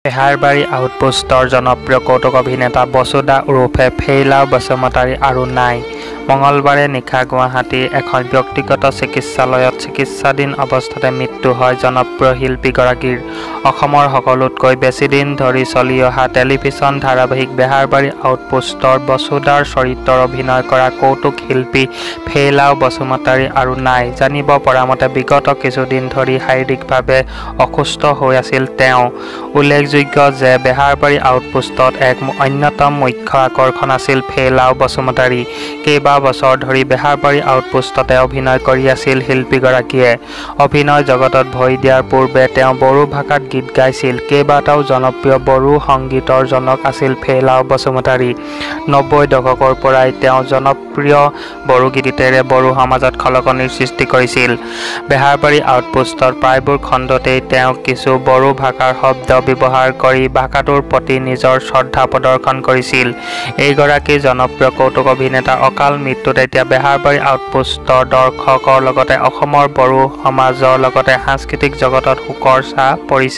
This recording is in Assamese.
বেহাৰবাৰী আউটপোষ্টৰ জনপ্ৰিয় কৌতুক অভিনেতা বসুদা ওৰফে ফেইলাও বসুমতাৰী আৰু নাই। মঙলবাৰে নিশা গুৱাহাটীৰ এখন ব্যক্তিগত চিকিৎসালয়ত চিকিৎসাধীন অৱস্থাতে মৃত্যু হয় জনপ্ৰিয় শিল্পীগৰাকীৰ। অসমৰ সকলোতকৈ বেছি দিন ধৰি চলি অহা টেলিভিছন ধাৰাবাহিক বেহাৰবাৰী আউটপোষ্টৰ বসুদাৰ চৰিত্ৰত অভিনয় কৰা কৌতুক শিল্পী ফেইলাও বসুমতাৰী আৰু নাই। জানিব পৰা মতে বিগত কিছুদিন ধৰি শাৰীৰিকভাৱে অসুস্থ হৈ আছিল তেওঁ। উল্লেখযোগ্য যে বেহাৰবাৰী আউটপোষ্টত এক অন্যতম মুখ্য আকৰ্ষণ আছিল ফেইলাও বসুমতাৰী। কেইবাবছৰ ধৰি বেহাৰবাৰী আউটপোষ্টতে অভিনয় কৰি আছিল শিল্পীগৰাকীয়ে। অভিনয় জগতত ভৰি দিয়াৰ পূৰ্বে তেওঁ বড়ো ভাষাত গীত গাইছিল। কেইবাটাও জনপ্ৰিয় বড়ো সংগীতৰ জনক আছিল ফেইলাও বসুমতাৰী। ৯০ দশকৰ পৰাই তেওঁ জনপ্ৰিয় বড়ো গীতেৰে বড়ো সমাজত খলকনিৰ সৃষ্টি কৰিছিল। বেহাৰবাৰী আউটপোষ্টৰ প্ৰায়বোৰ খণ্ডতেই তেওঁ কিছু বড়ো ভাষাৰ শব্দ ব্যৱহাৰ কৰি ভাষাটোৰ প্ৰতি নিজৰ শ্ৰদ্ধা প্ৰদৰ্শন কৰিছিল। এইগৰাকী জনপ্ৰিয় কৌতুক অভিনেতাৰ অকাল মৃত্যুত এতিয়া বেহাৰবাৰী আউটপোষ্টৰ দৰ্শকৰ লগতে অসমৰ বড়ো সমাজৰ লগতে সাংস্কৃতিক জগতত শোকৰ ছাঁ পৰিছে।